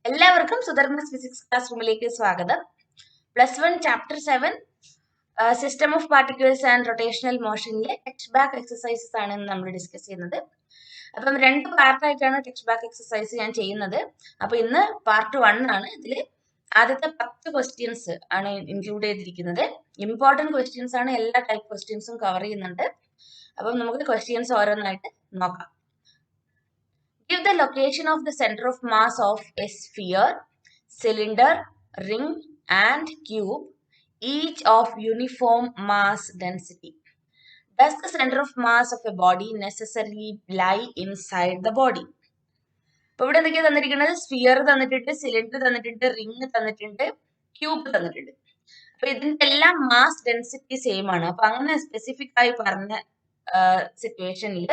എല്ലാവർക്കും സുധർമ്മസ് physics class റൂമിലേക്ക് സ്വാഗതം. +1 chapter 7 system of particles and rotational മോഷനിലെ ടെക്സ്റ്റ് ബാക്ക് എക്സസൈസസ് ആണ് നമ്മൾ ഡിസ്കസ് ചെയ്യുന്നത്. അപ്പം 2 പാർട്ടായിട്ടാണ് ടെക്സ്റ്റ് ബാക്ക് എക്സസൈസ് ഞാൻ ചെയ്യുന്നത്. അപ്പൊ ഇന്ന് പാർട്ട് 1 ആണ്. ഇതിൽ ആദ്യത്തെ 10 ക്വസ്റ്റ്യൻസ് ആണ് ഇൻക്ലൂഡ് ചെയ്തിരിക്കുന്നത്. ഇമ്പോർട്ടന്റ് ക്വസ്റ്റ്യൻസ് ആണ്, എല്ലാ ടൈപ്പ് ക്വസ്റ്റ്യൻസും കവർ ചെയ്യുന്നുണ്ട്. അപ്പം നമുക്ക് ക്വസ്റ്റ്യൻസ് ഓരോന്നായിട്ട് നോക്കാം. Give the location of the center of mass of a sphere, cylinder, ring and cube, each of uniform mass density. Does the center of mass of a body necessarily lie inside the body? ഇപ്പോൾ ഇവിടെ എന്തൊക്കെയാണ് തന്നിരിക്കുന്നത്? Sphere തന്നിട്ടുണ്ട്, cylinder തന്നിട്ടുണ്ട്, ring തന്നിട്ടുണ്ട്, cube തന്നിട്ടുണ്ട്. അപ്പൊ ഇതിന്റെ എല്ലാം മാസ് ഡെൻസിറ്റി സെയിം ആണ്. അപ്പൊ അങ്ങനെ സ്പെസിഫിക് ആയി പറഞ്ഞ സിറ്റുവേഷനിൽ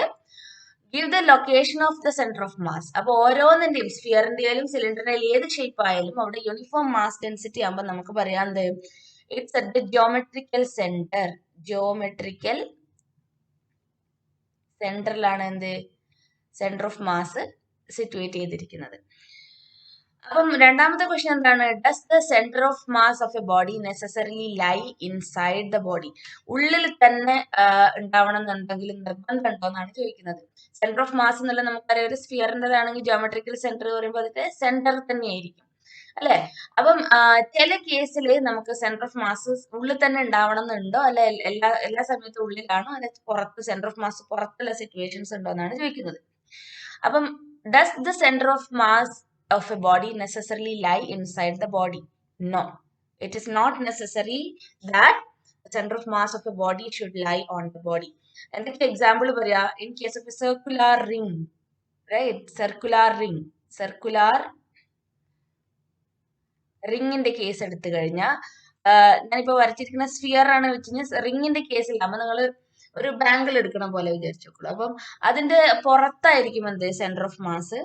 give the location of the center of mass. അപ്പൊ ഓരോന്നിന്റെയും സ്ഫിയറിന്റെയും സിലിണ്ടറിന്റെയും ഏത് ഷേപ്പ് ആയാലും അവിടെ യൂണിഫോം മാസ് ഡെൻസിറ്റി ആകുമ്പോൾ നമുക്ക് പറയാം it's at the geometrical centre. Geometrical സെന്ററിലാണ് സെന്റർ ഓഫ് മാസ് സിറ്റുവേറ്റ് ചെയ്തിരിക്കുന്നത്. അപ്പം രണ്ടാമത്തെ ക്വസ്റ്റ്യൻ എന്താണ്? Does the centre of mass of a body necessarily lie inside the body? ഉള്ളിൽ തന്നെ ഉണ്ടാവണം എന്നുണ്ടെങ്കിൽ നിർബന്ധം ഉണ്ടോ എന്നാണ് ചോദിക്കുന്നത്. സെന്റർ ഓഫ് മാസ് എന്നുള്ള നമുക്കറിയാം, ഒരു സ്ഫിയറിൻ്റെതാണെങ്കിൽ ജിയോമെട്രിക്കൽ സെന്റർ പറയുമ്പോൾ അതിന്റെ സെന്റർ തന്നെയായിരിക്കും അല്ലെ. അപ്പം ചില കേസിൽ നമുക്ക് സെന്റർ ഓഫ് മാസ് ഉള്ളിൽ തന്നെ ഉണ്ടാവണം എന്നുണ്ടോ, അല്ലെ എല്ലാ സമയത്തും ഉള്ളിലാണോ, അല്ലെ പുറത്ത് സെന്റർ ഓഫ് മാസ് പുറത്തുള്ള സിറ്റുവേഷൻസ് ഉണ്ടോ എന്നാണ് ചോദിക്കുന്നത്. അപ്പം does the centre of mass of a body necessarily lie inside the body? No, it is not necessary that the center of mass of a body should lie on the body. And the example പറയാ, in case of a circular ring, right? Circular റിങ്ങിന്റെ case എടുത്തു കഴിഞ്ഞാൽ ഞാനിപ്പോ വരച്ചിരിക്കുന്ന sphere ആണ് വെച്ച് റിങ്ങിന്റെ കേസിൽ അപ്പൊ നിങ്ങൾ ഒരു ബാങ്കിൾ എടുക്കണ പോലെ വിചാരിച്ചോളൂ. അപ്പം അതിന്റെ പുറത്തായിരിക്കും സെന്റർ ഓഫ് മാസ്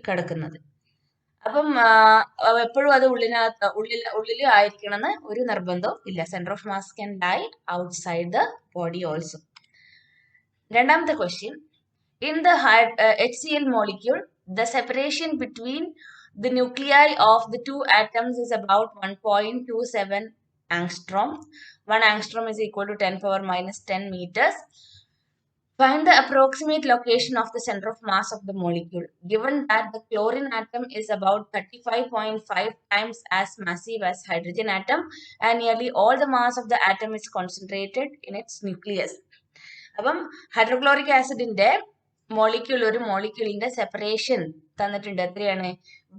കിടക്കുന്നത്. അപ്പം എപ്പോഴും അത് ഉള്ളിൽ ആയിരിക്കണമെന്ന് ഒരു നിർബന്ധവും ഇല്ല. Centre of mass can lie outside the body also. രണ്ടാമത്തെ question, in the HCl molecule the separation between the nuclei of the two atoms is about 1.27 angstrom. 1 angstrom is equal to 10⁻⁻10 meters. Find the approximate location of the center of mass of the molecule. Given that the chlorine atom is about 35.5 times as massive as hydrogen atom and nearly all the mass of the atom is concentrated in its nucleus. അപ്പം hydrochloric ആസിഡിന്റെ ഒരു മോളിക്യൂളിന്റെ separation തന്നിട്ടുണ്ട്. എത്രയാണ്?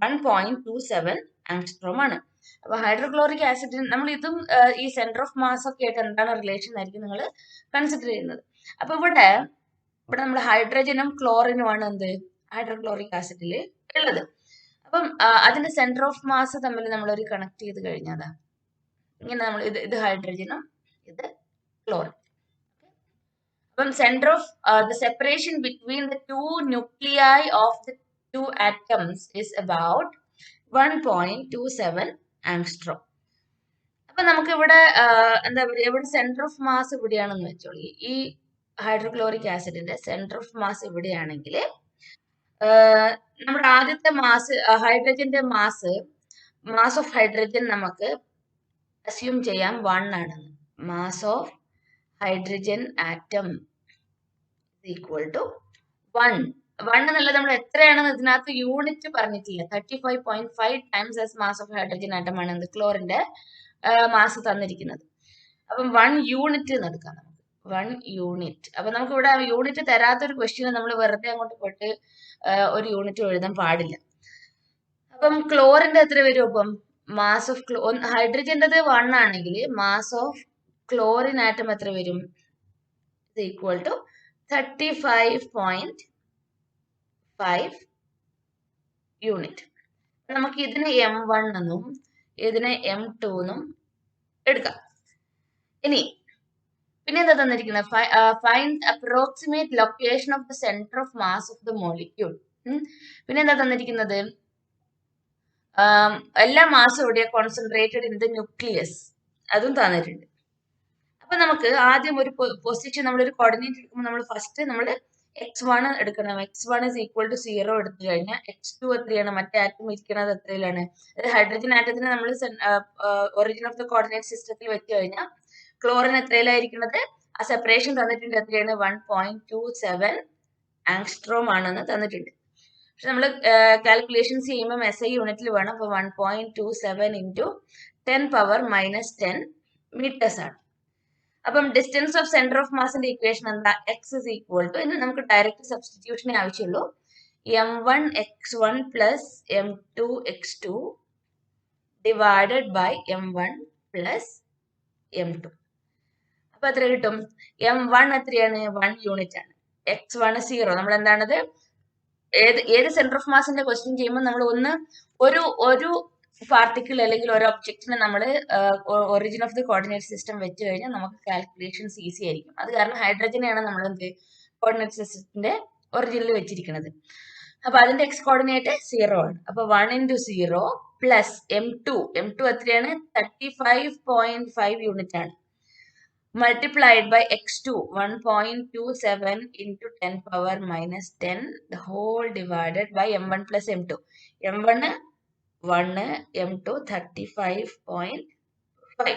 1.27 angstrom ആണ്. അപ്പൊ hydrochloric ആസിഡിന് നമ്മൾ ഇതും ഈ centre of mass ഒക്കെ ആയിട്ട് എന്താണ് റിലേഷൻ ആയിരിക്കും നിങ്ങൾ കൺസിഡർ ചെയ്യുന്നത്. അപ്പൊ ഇവിടെ നമ്മൾ ഹൈഡ്രജനും ക്ലോറിനും ആണ് ഹൈഡ്രോക്ലോറിക് ആസിഡിൽ ഉള്ളത്. അപ്പം അതിന്റെ സെന്റർ ഓഫ് മാസ് തമ്മിൽ നമ്മൾ ഒരു കണക്ട് ചെയ്ത് കഴിഞ്ഞാൽ ഇങ്ങനെ നമ്മൾ ഇത് ഹൈഡ്രജനും ഇത് ക്ലോറിൻ. അപ്പം centre of the separation between the two nuclei of the two atoms is about 1.27 angstrom. അപ്പൊ നമുക്ക് ഇവിടെ എന്താ പറയുക, ഇവിടെ സെന്റർ ഓഫ് മാസ് ഇവിടെയാണെന്ന് വെച്ചോളൂ. ഈ ഹൈഡ്രോക്ലോറിക് ആസിഡിന്റെ സെന്റർ ഓഫ് മാസ് ഇവിടെയാണെങ്കിൽ നമ്മുടെ ആദ്യത്തെ മാസ് ഹൈഡ്രജന്റെ മാസ് ഓഫ് ഹൈഡ്രജൻ നമുക്ക് അസ്യൂം ചെയ്യാം 1 ആണെന്ന്. Mass of hydrogen atom equal to 1 എന്നുള്ളത് നമ്മൾ എത്രയാണെന്ന് ഇതിനകത്ത് യൂണിറ്റ് പറഞ്ഞിട്ടില്ല. 35.5 times as mass of hydrogen atom ആണ് ക്ലോറിന്റെ മാസ് തന്നിരിക്കുന്നത്. അപ്പം 1 യൂണിറ്റ് എന്ന് എടുക്കാം നമുക്ക്. 1 യൂണിറ്റ്. അപ്പൊ നമുക്ക് ഇവിടെ യൂണിറ്റ് തരാത്തൊരു ക്വസ്റ്റ്യൻ നമ്മൾ വെറുതെ അങ്ങോട്ട് പോയിട്ട് ഒരു യൂണിറ്റ് എഴുതാൻ പാടില്ല. അപ്പം ക്ലോറിന്റെ എത്ര വരും? അപ്പം മാസ് ഓഫ് ഹൈഡ്രജൻ്റെത് 1 ആണെങ്കിൽ മാസ് ഓഫ് ക്ലോറിൻ ആറ്റം എത്ര വരും? Equal to 35.5 unit. നമുക്ക് ഇതിനെ M1 എന്നും ഇതിനെ M2 എന്നും എടുക്കാം. പിന്നെ എന്താ തന്നിരിക്കുന്നത്? Find approximate location of the centre of mass of the molecule. പിന്നെ എന്താ തന്നിരിക്കുന്നത്? എല്ലാ മാസും ഇവിടെ കോൺസെൻട്രേറ്റഡ് ഇൻ ദ ന്യൂക്ലിയസ്, അതും തന്നിട്ടുണ്ട്. അപ്പൊ നമുക്ക് ആദ്യം ഒരു പൊസിഷൻ, നമ്മളൊരു കോർഡിനേറ്റ് എടുക്കുമ്പോൾ നമ്മൾ ഫസ്റ്റ് x1 എടുക്കണം. x1 is equal to 0 എടുത്തു കഴിഞ്ഞാൽ x2 എത്രയാണ്? മറ്റേ ആറ്റം ഇരിക്കുന്നത് എത്രയിലാണ്? ഹൈഡ്രജൻ ആറ്റത്തിന് നമ്മൾ ഒറിജിൻ ഓഫ് ദ കോർഡിനേറ്റ് സിസ്റ്റത്തിൽ വെച്ച് കഴിഞ്ഞാൽ ക്ലോറിൻ എത്രയിലായിരിക്കുന്നത്? ആ സെപ്പറേഷൻ തന്നിട്ടുണ്ട്. എത്രയാണ്? 1.27 ആങ്സ്ട്രോം ആണെന്ന് തന്നിട്ടുണ്ട്. പക്ഷെ നമ്മൾ കാൽക്കുലേഷൻസ് ചെയ്യുമ്പോൾ SI യൂണിറ്റിൽ വേണം. അപ്പോൾ 1.27 ഇൻറ്റു 10⁻⁻10 മീറ്റേഴ്സ് ആണ്. അപ്പം ഡിസ്റ്റൻസ് ഓഫ് സെന്റർ ഓഫ് മാസിന്റെ ഇക്വേഷൻ എന്താ? x is equal to, ഇനി നമുക്ക് ഡയറക്റ്റ് സബ്സ്റ്റിറ്റ്യൂഷനെ ആവശ്യമുള്ളൂ. m1 x1 plus m2 x2 divided by m1 plus m2. അപ്പൊ എത്ര കിട്ടും? m1 എത്രയാണ്? 1 യൂണിറ്റ് ആണ്. x1 0. നമ്മൾ എന്താണത്? ഏത് സെന്റർ ഓഫ് മാസിന്റെ ക്വസ്റ്റ്യൻ ചെയ്യുമ്പോൾ നമ്മൾ ഒരു പാർട്ടിക്കിൾ അല്ലെങ്കിൽ ഒരു ഒബ്ജക്റ്റിനെ നമ്മൾ origin of the coordinate system വെച്ച് കഴിഞ്ഞാൽ നമുക്ക് കാൽക്കുലേഷൻസ് ഈസി ആയിരിക്കും. അത് കാരണം ഹൈഡ്രജനെയാണ് നമ്മൾ എന്ത് കോർഡിനേറ്റ് സിസ്റ്റത്തിന്റെ ഒറിജിനിൽ വെച്ചിരിക്കുന്നത്. അപ്പൊ അതിന്റെ എക്സ് കോർഡിനേറ്റ് 0 ആണ്. അപ്പൊ 1 into 0 പ്ലസ് m2 എത്രയാണ്? 35.5 യൂണിറ്റ് ആണ്. Multiplied by x2 1.27 into 10⁻⁻10 the whole divided by m1 plus m2. m1 1, m2 35.5.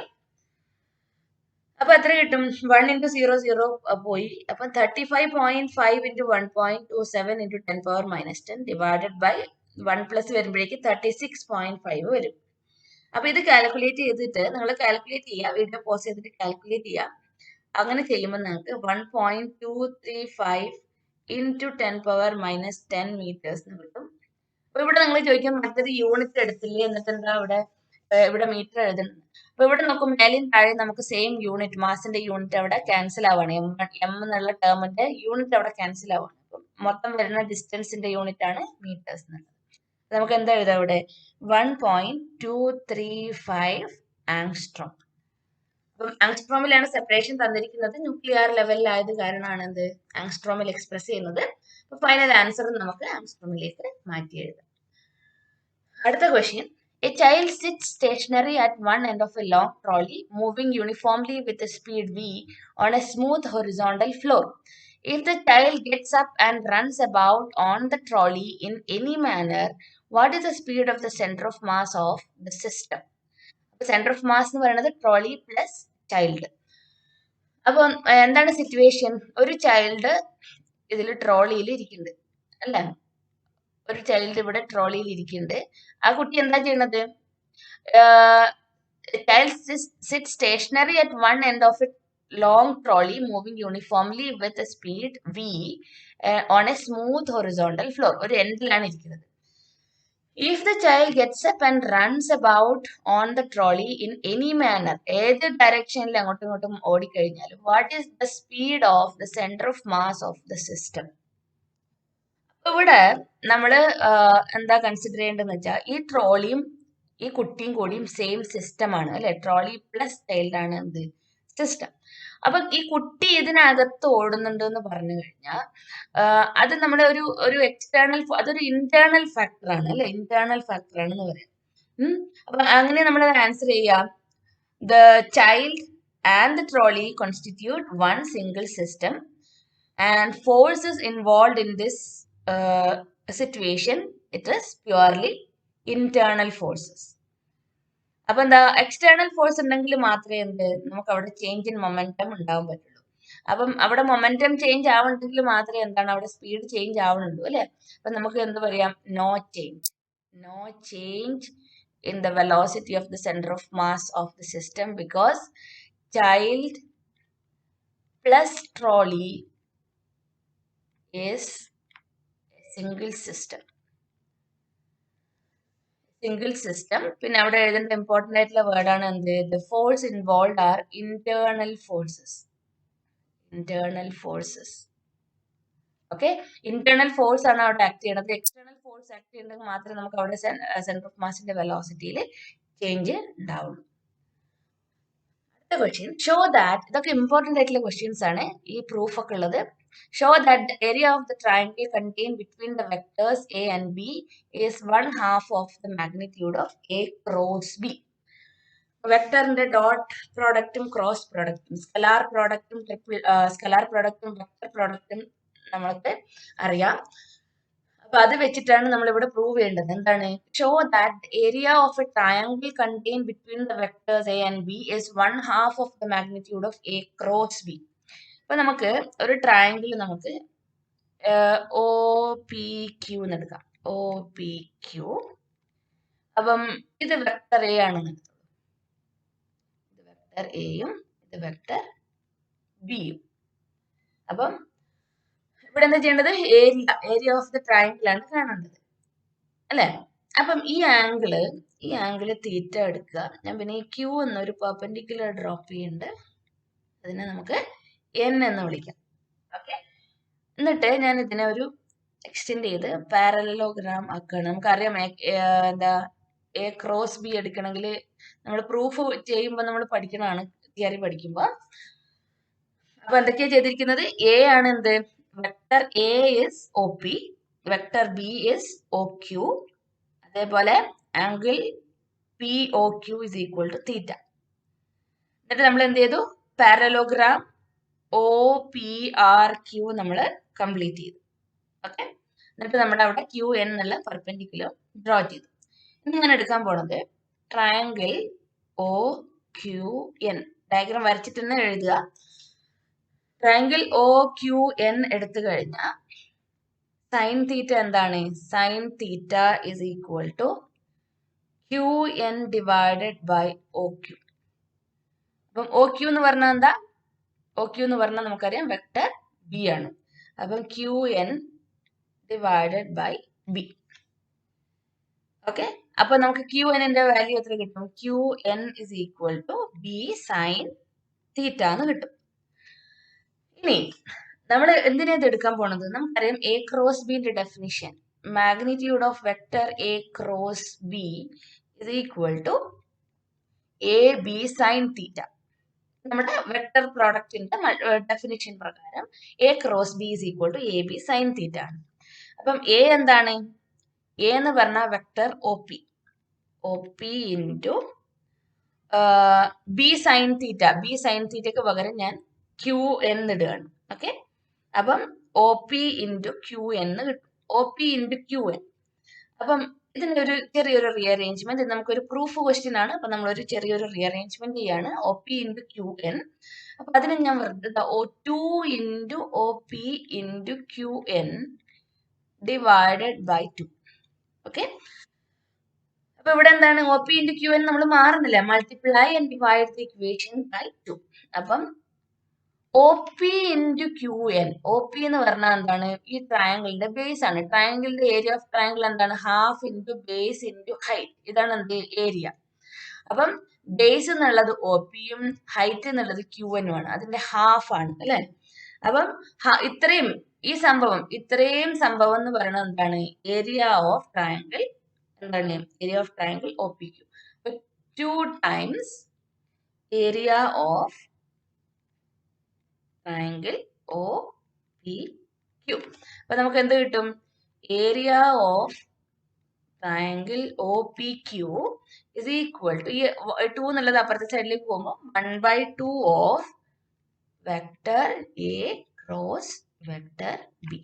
അപ്പൊ എത്ര കിട്ടും? 1 into 0 0 പോയി. അപ്പൊ 35.5 into 1.27 into 10⁻⁻10 divided by 1 plus വരുമ്പോഴേക്ക് 36.5 വരും. അപ്പൊ ഇത് കാൽക്കുലേറ്റ് ചെയ്തിട്ട് നിങ്ങൾ കാൽക്കുലേറ്റ് ചെയ്യുക. വീഡിയോ പോസ് ചെയ്തിട്ട് കാൽക്കുലേറ്റ് ചെയ്യുക. അങ്ങനെ ചെയ്യുമ്പോൾ നിങ്ങൾക്ക് 1.235 into 10⁻⁻10 മീറ്റേഴ്സ് കിട്ടും. അപ്പൊ ഇവിടെ നിങ്ങൾ ചോദിക്കും മറ്റൊരു യൂണിറ്റ് എടുത്തില്ലേ, എന്നിട്ട് എന്താ ഇവിടെ മീറ്റർ എഴുതുന്നത്? അപ്പൊ ഇവിടെ നോക്കും മേലെയും താഴെ നമുക്ക് സെയിം യൂണിറ്റ് മാസിന്റെ യൂണിറ്റ് അവിടെ ക്യാൻസൽ ആവാണ്. എം എന്നുള്ള ടേമിന്റെ യൂണിറ്റ് അവിടെ ക്യാൻസൽ ആവാണ്. അപ്പം മൊത്തം വരുന്ന ഡിസ്റ്റൻസിന്റെ യൂണിറ്റ് ആണ് മീറ്റേഴ്സ് എന്നുള്ളത്. നമുക്ക് എന്താ എഴുതാം ഇവിടെ? 1.235 ആങ്സ്ട്രോം. അപ്പം ആങ്സ്ട്രോമിലാണ് സെപ്പറേഷൻ തന്നിരിക്കുന്നത്. ന്യൂക്ലിയർ ലെവലിലായത് കാരണമാണ് എന്ത് ആങ്സ്ട്രോമിൽ എക്സ്പ്രസ് ചെയ്യുന്നത്. അപ്പൊ ഫൈനൽ ആൻസർ നമുക്ക് ആങ്സ്ട്രോമിലേക്ക് മാറ്റി എഴുതാം. അടുത്ത question. A child sits stationary at one end of a long trolley, moving uniformly with a speed v on a smooth horizontal floor. If the child gets up and runs about on the trolley in any manner, what is the speed of the center of mass of the system? Centre of mass എന്ന് പറയുന്നത് trolley plus child. അപ്പൊ എന്താണ് situation? ഒരു child ഇതിൽ ട്രോളിയിൽ ഇരിക്കുന്നുണ്ട് അല്ലേ? ഒരു child ഇവിടെ ട്രോളിയിൽ ഇരിക്കുന്നുണ്ട്. ആ കുട്ടി എന്താ ചെയ്യണത്? Child sit stationary at one end of a long trolley moving uniformly with a speed v on a smooth horizontal floor. ഒരു എൻഡിലാണ് ഇരിക്കുന്നത്. If the child gets up and runs about on the trolley in any manner, ഏത് ഡയറക്ഷനിൽ അങ്ങോട്ടും ഇങ്ങോട്ടും ഓടിക്കഴിഞ്ഞാലും what is the speed of the center of mass of the system? ഇവിടെ നമ്മൾ എന്താ കൺസിഡർ ചെയ്യേണ്ടതെന്ന് വെച്ചാൽ ഈ ട്രോളിയും ഈ കുട്ടിയും കൂടിയും സെയിം സിസ്റ്റം ആണ് അല്ലെ? ട്രോളി പ്ലസ് ചൈൽഡ് ആണ് എന്ത് സിസ്റ്റം. അപ്പൊ ഈ കുട്ടി ഇതിനകത്ത് ഓടുന്നുണ്ട് എന്ന് പറഞ്ഞു കഴിഞ്ഞാൽ അത് നമ്മുടെ ഒരു എക്സ്റ്റേണൽ, അതൊരു ഇന്റേണൽ ഫാക്ടർ ആണ് അല്ലെ? ഇന്റേണൽ ഫാക്ടർ ആണെന്ന് പറയാം. അപ്പൊ അങ്ങനെ നമ്മൾ ആൻസർ ചെയ്യാം. The child and the trolley constitute one single system and forces involve in this situation it is purely internal forces. അപ്പൊ എന്താ? എക്സ്റ്റേണൽ ഫോഴ്സ് ഉണ്ടെങ്കിൽ മാത്രമേ നമുക്ക് അവിടെ ചേഞ്ച് ഇൻ മൊമെന്റം ഉണ്ടാവാൻ പറ്റുള്ളൂ. അപ്പം അവിടെ മൊമെന്റം ചേഞ്ച് ആവണമെങ്കിൽ മാത്രമേ എന്താണ് അവിടെ സ്പീഡ് ചേഞ്ച് ആവണുള്ളൂ അല്ലെ? അപ്പൊ നമുക്ക് എന്ത് പറയാം? No change in the velocity of the centre of mass of the system because child plus trolley is single system. പിന്നെ അവിടെ എഴുതേണ്ട ഇമ്പോർട്ടന്റ് ആയിട്ടുള്ള വേർഡാണ് എന്ത്? The force involve are internal forces. Okay, internal force ആണ് അവിടെ ആക്ട് ചെയ്യണത്. External force act ചെയ്യണമെങ്കിൽ മാത്രമേ നമുക്ക് അവിടെ സെന്റർ ഓഫ് മാസിന്റെ വെലോസിറ്റിയിൽ ചേഞ്ച് ഉണ്ടാവുള്ളൂ. അടുത്ത ക്വസ്റ്റ്യൻ. ഷോ ദാറ്റ്, ഇതൊക്കെ ഇമ്പോർട്ടന്റ് ആയിട്ടുള്ള ക്വസ്റ്റ്യൻസ് ആണ് ഈ പ്രൂഫ് ഒക്കെ ഉള്ളത്. Show that the area of the triangle contained between the vectors a and b is 1/2 of the magnitude of a cross b. വെക്ടറിന്റെ dot പ്രോഡക്റ്റും cross പ്രോഡക്റ്റും scalar പ്രോഡക്റ്റും vector പ്രോഡക്റ്റും നമ്മൾക്ക് അറിയാം. അപ്പൊ അത് വെച്ചിട്ടാണ് നമ്മൾ ഇവിടെ പ്രൂവ് ചെയ്യേണ്ടത്. എന്താണ്? Show that area of A triangle contain between the vectors A and B is 1/2 of the magnitude of A cross B. അപ്പൊ നമുക്ക് ഒരു ട്രയാങ്കിൾ നമുക്ക് ഒ പി ക്യൂ എന്ന് എടുക്കാം. O P Q. അപ്പം ഇത് വെക്ടർ എ ആണെന്ന് എടുത്തോളൂ. ഇത് വെക്ടർ എയും ഇത് വെക്ടർ ബിയും. അപ്പം ഇവിടെ എന്താ ചെയ്യേണ്ടത്? ഏരിയ ഓഫ് ദ ട്രയാങ്കിൾ ആണ് കാണേണ്ടത് അല്ലെ? അപ്പം ഈ ആംഗിള് തീറ്റ എടുക്കുക. ഞാൻ പിന്നെ ഈ ക്യൂ എന്നൊരു പെർപെൻഡിക്കുലർ ഡ്രോപ്പ് ചെയ്യുന്നുണ്ട്. അതിനെ നമുക്ക് എൻ എന്ന് വിളിക്കാം. ഓക്കെ. എന്നിട്ട് ഞാൻ ഇതിനെ ഒരു എക്സ്റ്റെൻഡ് ചെയ്ത് പാരലലോഗ്രാം ആക്കുകയാണ്. നമുക്കറിയാം എന്താ എ ക്രോസ് ബി എടുക്കണമെങ്കിൽ നമ്മൾ പ്രൂഫ് ചെയ്യുമ്പോൾ നമ്മൾ പഠിക്കണതാണ്, തിയറി പഠിക്കുമ്പോൾ. അപ്പൊ എന്തൊക്കെയാ ചെയ്തിരിക്കുന്നത്? എ ആണ് എന്ത്? Vector A is O P, vector B is O Q, അതേപോലെ angle P O Q is equal to theta. എന്നിട്ട് നമ്മൾ എന്ത് ചെയ്തു? Parallelogram O P R Q നമ്മൾ കംപ്ലീറ്റ് ചെയ്തു. ഓക്കെ. എന്നിട്ട് നമ്മുടെ അവിടെ ക്യൂ എൻ എന്നുള്ള പെർപെൻഡിക്കുലർ ഡ്രോ ചെയ്തു. ഇനി ഞാൻ എടുക്കാൻ പോണത് triangle O Q N. Diagram വരച്ചിട്ട് തന്നെ എഴുതുക. ട്രയാങ്കിൾ ഒ ക്യൂ എൻ എടുത്തു കഴിഞ്ഞാൽ സൈൻ തീറ്റ എന്താണ്? Sine theta is equal to Q N divided by O Q. അപ്പം ഒ ക്യൂ എന്ന് പറഞ്ഞാൽ എന്താ? ഒ ക്യൂ എന്ന് പറഞ്ഞാൽ നമുക്കറിയാം വെക്ടർ ബി ആണ്. അപ്പം Q N divided by B. Okay. അപ്പൊ നമുക്ക് ക്യൂ എന്നിന്റെ വാല്യൂ എത്ര കിട്ടും? Q N is equal to B sine theta എന്ന് കിട്ടും. ഇനി നമ്മൾ എന്തിനാ ഇത് എടുക്കാൻ പോണത്? നമുക്കറിയാം എ ക്രോസ് ബിന്റെ definition, magnitude of vector A cross B is equal to A B sine theta. നമ്മുടെ വെക്ടർ പ്രോഡക്റ്റിന്റെ ഡെഫിനിഷൻ പ്രകാരം A cross B is equal to A B sine theta ആണ്. അപ്പം എ എന്താണ്? എ എന്ന് പറഞ്ഞാൽ vector O P into B sine theta. B sine തീറ്റയ്ക്ക് പകരം ഞാൻ ക്യൂ എൻ ഇടുകയാണ്. ഓക്കെ. അപ്പം O P into Q N കിട്ടും. O P into Q N. അപ്പം ഇതിന്റെ ഒരു ചെറിയൊരു റീഅറേഞ്ച്മെന്റ്, നമുക്കൊരു പ്രൂഫ് ക്വസ്റ്റ്യൻ ആണ്. അപ്പൊ നമ്മളൊരു ചെറിയൊരു റീഅറേഞ്ച്മെന്റ് ചെയ്യാണ്. O P into Q N. അപ്പൊ അതിന് ഞാൻ വെറുതെ ഒ two into O P into Q N divided by 2. Okay. അപ്പൊ ഇവിടെ എന്താണ്? O P into Q N നമ്മൾ മാറുന്നില്ല, multiply and divide the equation by 2. അപ്പം O P into Q N. O P എന്ന് പറഞ്ഞാൽ എന്താണ്? ഈ ട്രയാങ്കിളിന്റെ ബേസ് ആണ്. ട്രയാങ്കിളിന്റെ ഏരിയ ഓഫ് ട്രയാങ്കിൾ എന്താണ്? Half into base into height. ഇതാണ് എന്ത്? ഏരിയ. അപ്പം ബേസ് എന്നുള്ളത് ഒ പിയും ഹൈറ്റ് എന്നുള്ളത് ക്യൂ എനും ആണ്. അതിന്റെ ഹാഫ് ആണ് അല്ലെ? അപ്പം ഇത്രയും സംഭവം എന്ന് പറയുന്നത് എന്താണ്? ഏരിയ ഓഫ് ട്രയാങ്കിൾ എന്താണ്? Area of triangle O P Q. 2 times area of triangle O P Q. അപ്പൊ നമുക്ക് എന്ത് കിട്ടും? Area of triangle O P Q is equal to, ഈ 2 എന്നുള്ളത് അപ്പുറത്തെ സൈഡിലേക്ക് പോകുമ്പോൾ 1/2 of vector A cross vector B.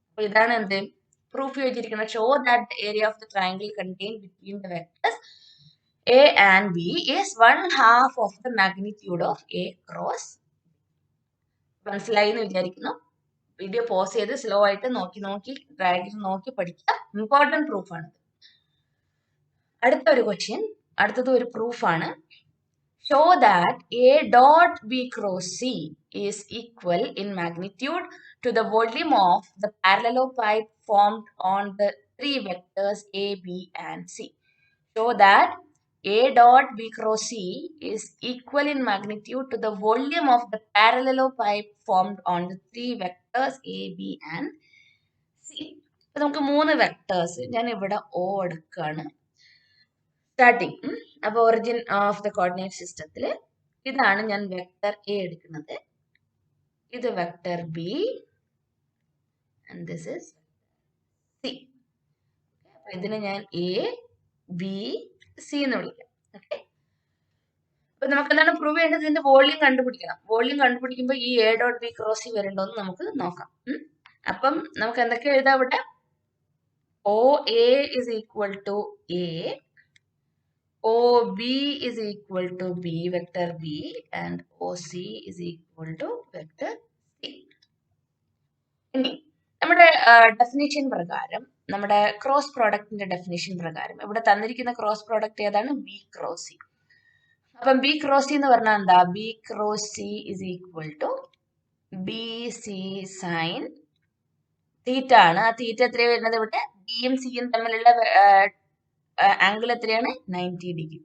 അപ്പൊ ഇതാണ് എന്ത്? പ്രൂഫ് ചെയ്തിരിക്കുന്നത്. Show that area of the triangle contain between the vectors A and B is 1/2 of the magnitude of A cross. മനസ്സിലായി എന്ന് വിചാരിക്കുന്നു. വീഡിയോ പോസ് ചെയ്ത് സ്ലോ ആയിട്ട് നോക്കി ഡയഗ്രം നോക്കി പഠിക്കുക. ഇമ്പോർട്ടന്റ് പ്രൂഫാണ്. അടുത്തൊരു ക്വസ്റ്റ്യൻ, അടുത്തത് ഒരു പ്രൂഫാണ്. Show that A dot B cross C is equal in magnitude to the volume of the parallelopiped formed on the 3 vectors A B and C. Show that A dot B cross C is equal in magnitude to the volume of the parallelopipe formed on the 3 vectors A, B and C. അപ്പോൾ നമുക്ക് 3 vectors, ഞാൻ ഇവിടെ O എടുക്കുകയാണ് starting. അപ്പോൾ origin of the coordinate സിസ്റ്റത്തിൽ ഇതാണ് ഞാൻ vector A എടുക്കുന്നത്, ഇത് vector B and this is C. അപ്പോൾ ഇതിനെ ഞാൻ എ ബി സി എന്ന് വിളിക്കാം. ഓക്കെ. അപ്പൊ നമുക്ക് എന്താണ് പ്രൂവ് ചെയ്യേണ്ടത്? ഇതിന്റെ വോള്യൂം കണ്ടുപിടിക്കണം. വോള്യൂം കണ്ടുപിടിക്കുമ്പോൾ ഈ A dot B cross C വരണ്ടോന്ന് നമുക്ക് നോക്കാം. അപ്പം നമുക്ക് എന്തൊക്കെ എഴുതാം ഇവിടെ? OA is equal to A, OB is equal to B vector B, and OC is equal to vector C. ഇനി നമ്മുടെ ഡെഫിനിഷൻ പ്രകാരം, നമ്മുടെ ക്രോസ് പ്രോഡക്റ്റിന്റെ ഡെഫിനിഷൻ പ്രകാരം ഇവിടെ തന്നിരിക്കുന്ന ക്രോസ് പ്രോഡക്റ്റ് ഏതാണ്? B cross C. അപ്പം ബി ക്രോസ് സി എന്ന് പറഞ്ഞാൽ എന്താ? B cross C is equal to B C sine theta ആണ്. ആ തീറ്റ എത്രയാണ് വരുന്നത്? ഇവിടെ ബിയും സിയും തമ്മിലുള്ള ആംഗിൾ എത്രയാണ്? 90 degree.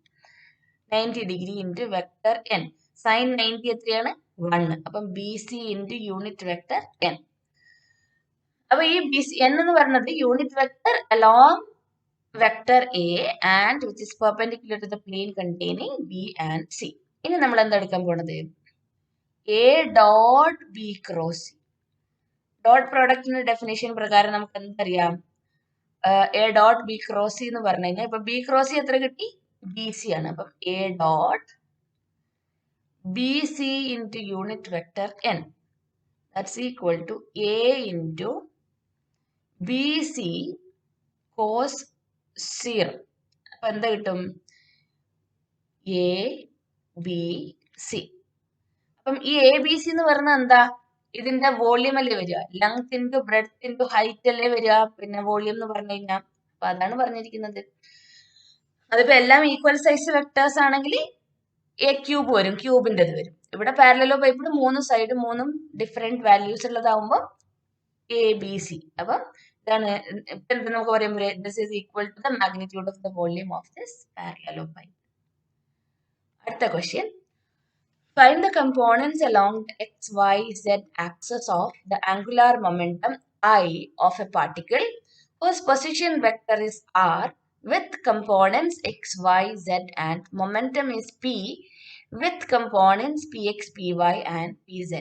90 degree into vector N. Sine 90 എത്രയാണ്? 1. അപ്പം B C into unit vector N. അപ്പൊ ഈ ബി സി എൻ എന്ന് പറയുന്നത് unit vector along vector A and which is perpendicular to the plane containing B and C. ഇനി നമ്മൾ എന്താ എടുക്കാൻ പോണത്? A dot B cross C. Dot പ്രോഡക്റ്റിന്റെ ഡെഫിനേഷൻ പ്രകാരം നമുക്ക് എന്തറിയാം? A dot B cross C എന്ന് പറഞ്ഞു കഴിഞ്ഞാൽ ഇപ്പൊ ബി ക്രോസ് സി എത്ര കിട്ടി? ബി സി ആണ്. അപ്പം A dot B C into unit vector N that's equal to A into B C cos 0. അപ്പൊ എന്താ കിട്ടും? A B C. അപ്പം ഈ എ ബി സി എന്ന് പറഞ്ഞാൽ എന്താ? ഇതിന്റെ വോള്യൂം അല്ലേ വരിക? Length into breadth into height അല്ലേ വരിക? പിന്നെ വോള്യൂം എന്ന് പറഞ്ഞു കഴിഞ്ഞാൽ അപ്പൊ അതാണ് പറഞ്ഞിരിക്കുന്നത്. അതിപ്പോ എല്ലാം ഈക്വൽ സൈസ് വെക്ടേഴ്സ് ആണെങ്കിൽ എ ക്യൂബ് വരും, ക്യൂബിൻ്റെത് വരും. ഇവിടെ പാരലലോ പൈപ്പിന് 3 സൈഡ് 3 ഡിഫറെന്റ് വാല്യൂസ് ഉള്ളതാവുമ്പോൾ എ ബി സി. അപ്പം ഇതാണ് നമുക്ക് പറയുമ്പോൾ this is equal to the magnitude of the volume of this parallelopiped. അടുത്ത question. Find the components along the x, y, z axis of the angular momentum I of a particle whose position vector is r with components x, y, z and momentum is p with components px, py and pz.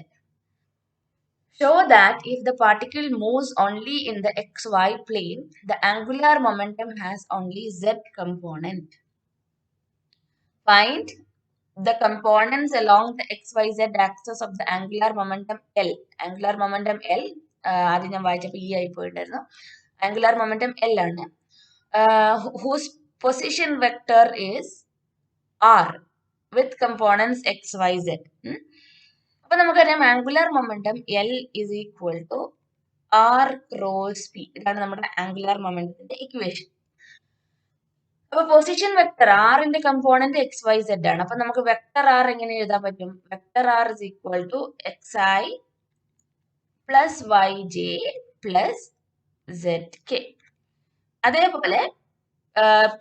Show that if the particle moves only in the xy plane, the angular momentum has only z component. Find the components along the xyz axis of the angular momentum L. Angular momentum L ആദ്യം ഞാൻ വായിച്ചപ്പോൾ E ആയി പോയിട്ടായിരുന്നു. Angular momentum L ആണ്. Whose position vector is R with components X Y Z. അപ്പൊ നമുക്കറിയാം angular momentum L is equal to R cross P. ഇതാണ് നമ്മുടെ ആംഗുലാർ മൊമെന്റത്തിന്റെ ഇക്വേഷൻ. അപ്പൊ പൊസിഷൻ വെക്ടർ ആറിന്റെ കമ്പോണന്റ് എക്സ് വൈ സെഡ് ആണ്. അപ്പൊ നമുക്ക് വെക്ടർ ആർ എങ്ങനെ എഴുതാൻ പറ്റും? Vector R is equal to X I plus Y J plus Z K. അതേപോലെ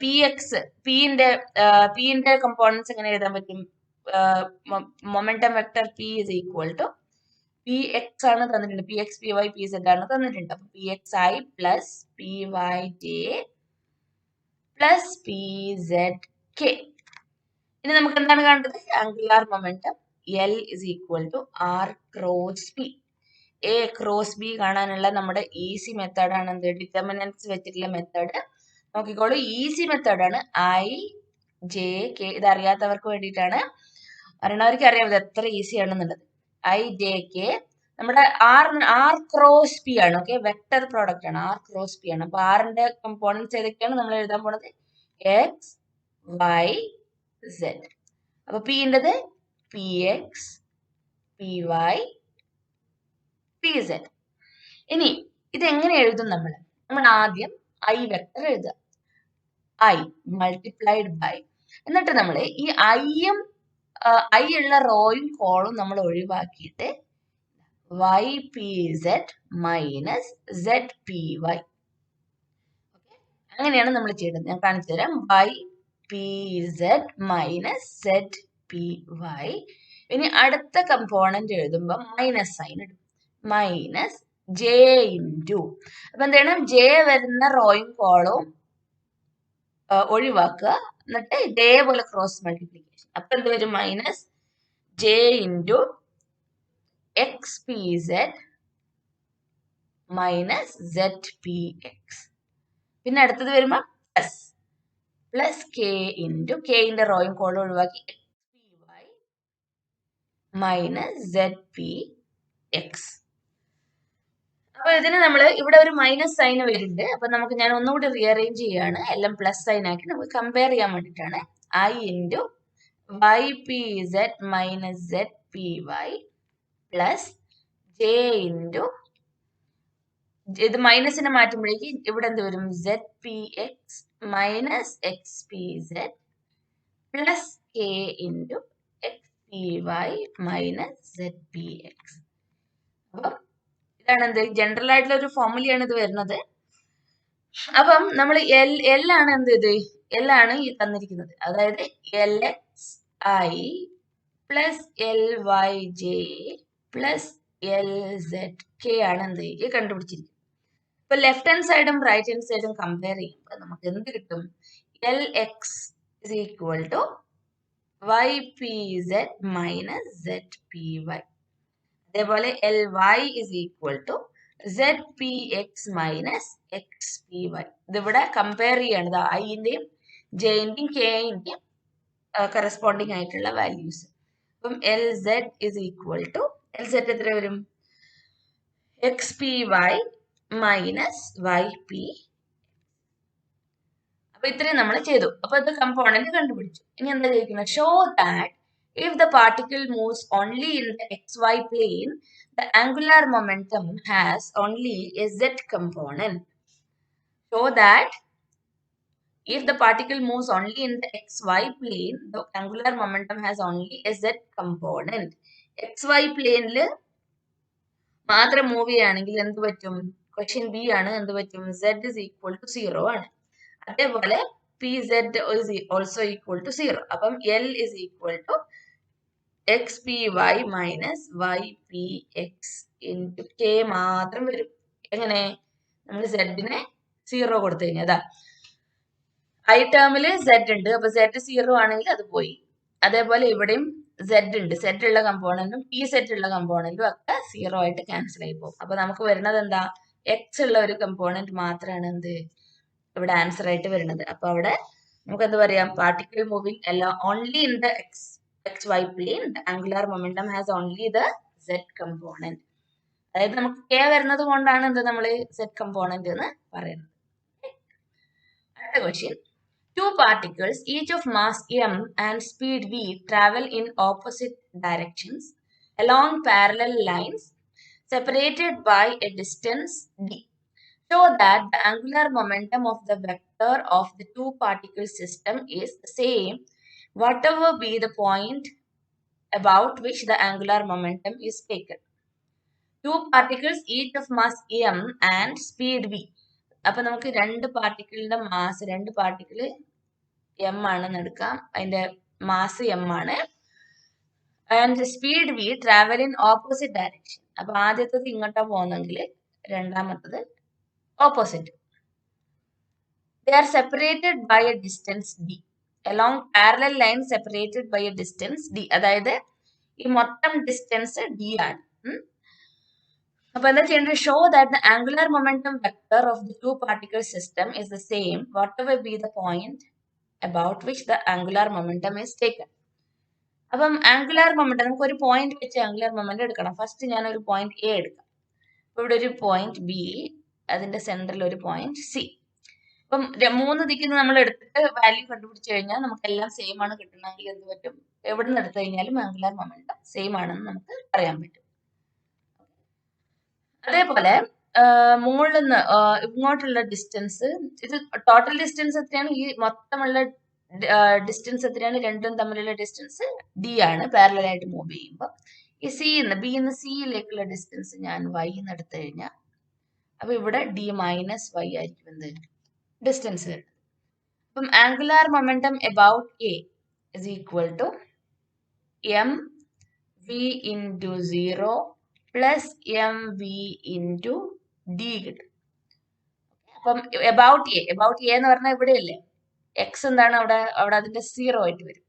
പി എക്സ് പിന്റെ കമ്പോണൻസ് എങ്ങനെ എഴുതാൻ പറ്റും? Momentum vector P is equal to P X ആണ് തന്നിട്ടുണ്ട്, P X P Y P Z ആണ് തന്നിട്ടുണ്ട്. അപ്പൊ P X I plus P Y J plus P Z K. ഇനി നമുക്ക് എന്താണ് കാണേണ്ടത്? Angular momentum L is equal to R cross P. A cross B കാണാനുള്ള നമ്മുടെ ഈസി മെത്തേഡാണ് എന്ത്? ഡിറ്റർമിനൻസ് വെച്ചിട്ടുള്ള മെത്തേഡ്. നോക്കിക്കോളൂ, ഈസി മെത്തേഡാണ്. I J K. ഇത് അറിയാത്തവർക്ക് വേണ്ടിയിട്ടാണ്. അറിയണവർക്ക് അറിയാം ഇത് എത്ര ഈസി ആണെന്നുള്ളത്. ഐ ജെ കെ നമ്മുടെ ആർ ക്രോസ് പി ആണ്. ഓക്കെ, വെക്ടർ പ്രോഡക്റ്റ് ആണ്, ആർ ക്രോസ് പി ആണ്. അപ്പൊ ആറിന്റെ കമ്പോണൻസ് ഏതൊക്കെയാണ് നമ്മൾ എഴുതാൻ പോണത്? X Y Z. അപ്പൊ പിൻ്റെത് P X P Y P Z. ഇനി ഇത് എങ്ങനെ എഴുതും? നമ്മൾ ആദ്യം ഐ വെക്ടർ എഴുതുക, ഐ മൾട്ടിപ്ലൈഡ് ബൈ. എന്നിട്ട് നമ്മൾ ഈ ഐയും ഐ ഉള്ള റോയും കോളും നമ്മൾ ഒഴിവാക്കിയിട്ട് Y P Z minus Z P Y. അങ്ങനെയാണ് നമ്മൾ ചെയ്യുന്നത്. ഞാൻ കാണിച്ചു തരാം. Y P Z minus Z P Y. ഇനി അടുത്ത കമ്പോണന്റ് എഴുതുമ്പോൾ മൈനസ് സൈൻ ഇടും. Minus J into. അപ്പൊ എന്ത് ചെയ്യണം? ജെ വരുന്ന റോയും കോളും ഒഴിവാക്കുക. എന്നിട്ട് ഇതേപോലെ ക്രോസ് മൾട്ടിപ്ലിക്കേഷൻ. അപ്പൊ എന്ത് വരും? Minus J into X P Z minus Z P X. പിന്നെ അടുത്തത് വരുമ്പോ പ്ലസ് കെ ഇൻറ്റു കെന്റെ റോയും കോളും ഒഴിവാക്കി X P Y minus Z P X. അപ്പൊ ഇതിന് നമ്മൾ ഇവിടെ ഒരു മൈനസ് സൈൻ വരുന്നുണ്ട്. അപ്പൊ നമുക്ക് ഞാൻ ഒന്നുകൂടി റീഅറേഞ്ച് ചെയ്യാണ്, എല്ലാം പ്ലസ് സൈൻ ആക്കി നമുക്ക് കമ്പയർ ചെയ്യാൻ വേണ്ടിയിട്ടാണ്. I into Y P Z minus Z P Y plus J into ഇത് മൈനസിനെ മാറ്റുമ്പോഴേക്ക് ഇവിടെ എന്ത് വരും, Z P X minus X P Z plus K into X P Y minus Z P X. അപ്പം ഇതാണ് എന്ത് ജനറൽ ആയിട്ടുള്ള ഒരു ഫോർമുലയാണ് ഇത് വരുന്നത്. അപ്പം നമ്മൾ എൽ ആണ് എന്ത് ഇത് എൽ ആണ് ഈ തന്നിരിക്കുന്നത്. അതായത് L X I plus L Y J plus L Z K ആണ് എന്ത് ഈ കണ്ടുപിടിച്ചിരിക്കുന്നത്. ഇപ്പൊ ലെഫ്റ്റ് ഹാൻഡ് സൈഡും റൈറ്റ് ഹാൻഡ് സൈഡും കമ്പയർ ചെയ്യുമ്പോൾ നമുക്ക് എന്ത് കിട്ടും, L X is equal to Y P Z minus Z P Y. അതേപോലെ L Y is equal to Z P X minus X P Y. ഇതിവിടെ കമ്പയർ ചെയ്യാണ് ഐന്റെയും ജെന്റെയും കെന്റെയും കറസ്പോണ്ടിങ് ആയിട്ടുള്ള വാല്യൂസ്. അപ്പം L Z is equal to L Z എത്ര വരും, X P Y minus Y P. അപ്പൊ ഇത്രയും നമ്മൾ ചെയ്തു. അപ്പൊ ഇത് കമ്പോണന്റ് കണ്ടുപിടിച്ചു. ഇനി എന്താ ചോദിക്കുന്നത്, show that if the particle moves only in the xy plane, the angular momentum has only a z component. Show that if the particle moves only in the xy plane, the angular momentum has only a z component. xy plane ല് മാത്രം move ചെയ്യുകയാണെങ്കിൽ എന്ത് പറ്റും, question B ആണ്, എന്ത് പറ്റും, z is equal to 0 ആണ്. അതേപോലെ P Z is also equal to 0. അപ്പം L is equal to X P Y minus Y P X into K മാത്രം വരും. എങ്ങനെ, നമ്മൾ സെഡിനെ 0 കൊടുത്തു കഴിഞ്ഞാൽ അതാ ഐ ടേമില് സെഡ് ഉണ്ട്, അപ്പൊ സെഡ് 0 ആണെങ്കിൽ അത് പോയി. അതേപോലെ ഇവിടെയും സെഡ് ഉണ്ട്, സെഡ് ഉള്ള കമ്പോണന്റും ഈ സെഡ് ഉള്ള കമ്പോണന്റും ഒക്കെ 0 ആയിട്ട് ക്യാൻസൽ ആയി പോകും. അപ്പൊ നമുക്ക് വരുന്നത് എന്താ, എക്സ് ഉള്ള ഒരു കമ്പോണന്റ് മാത്രമാണ് എന്ത് ഇവിടെ ആൻസർ ആയിട്ട് വരുന്നത്. അപ്പൊ അവിടെ നമുക്ക് എന്ത് പറയാം, പാർട്ടിക്കിൾ മൂവിങ് അല്ല only in the xy plane, the angular momentum has only the z component. അതായത് നമുക്ക് k വരുന്നത് കൊണ്ടാണ് എന്ത് നമ്മൾ z component എന്ന് പറയുന്നത്. അടുത്ത question, two particles each of mass m and speed v travel in opposite directions along parallel lines separated by a distance d. Show that the angular momentum of the vector of the two particle system is the same whatever be the point about which the angular momentum is taken. Two particles each of mass m and speed v. അപ്പൊ നമുക്ക് രണ്ട് പാർട്ടിക്കിളിന്റെ mass, രണ്ട് particle m ആണെന്ന് എടുക്കാം, അതിന്റെ mass m ആണ്, and speed v travel in opposite direction. അപ്പൊ ആദ്യത്തത് ഇങ്ങോട്ടാ പോകുന്നെങ്കിൽ രണ്ടാമത്തത് opposite. They are separated by a distance d. Along parallel lines separated by a distance d. അതായത് ഈ മൊത്തം ഡിസ്റ്റൻസ് d ആണ്. അപ്പൊ എന്താ ചെയ്യേണ്ടത്, show that the angular momentum vector of the two particle system is the same what be the point about which the angular momentum is taken. അപ്പം angular momentum നമുക്ക് ഒരു പോയിന്റ് വെച്ച് ആംഗുലർ മൊമെന്റം എടുക്കണം. First ഞാൻ ഒരു point A എടുക്കാം, അപ്പൊ ഇവിടെ ഒരു പോയിന്റ് ബി, അതിന്റെ സെന്ററിൽ ഒരു പോയിന്റ് സി. അപ്പം 3 ദിക്കിൽ നമ്മൾ എടുത്തിട്ട് വാല്യൂ കണ്ടുപിടിച്ചു കഴിഞ്ഞാൽ നമുക്ക് എല്ലാം സെയിം ആണ് കിട്ടണമെങ്കിൽ എന്ത് പറ്റും, എവിടെ നിന്ന് എടുത്തു കഴിഞ്ഞാലും ആംഗുലർ മൊമെന്റം സെയിം ആണെന്ന് നമുക്ക് പറയാൻ പറ്റും. അതേപോലെ മുകളിൽ നിന്ന് ഇങ്ങോട്ടുള്ള ഡിസ്റ്റൻസ്, ഇത് ടോട്ടൽ ഡിസ്റ്റൻസ് എത്രയാണ്, ഈ മൊത്തമുള്ള ഡിസ്റ്റൻസ് എത്രയാണ്, രണ്ടും തമ്മിലുള്ള ഡിസ്റ്റൻസ് ഡി ആണ് പാരലൽ ആയിട്ട് മൂവ് ചെയ്യുമ്പോൾ. ഈ ബി എന്ന് സിയിലേക്കുള്ള ഡിസ്റ്റൻസ് ഞാൻ വൈ എന്ന് എടുത്തു കഴിഞ്ഞാൽ അപ്പൊ ഇവിടെ ഡി മൈനസ് വൈ ആയിരിക്കും എന്ത് ഡിസ്റ്റൻസ്. അപ്പം angular momentum about A is equal to m v into 0 plus m v into d കിട്ടും. അപ്പം അബൌട്ട് എ എന്ന് പറഞ്ഞാൽ ഇവിടെയല്ലേ എക്സ് എന്താണ്, അവിടെ അതിന്റെ 0 ആയിട്ട് വരും.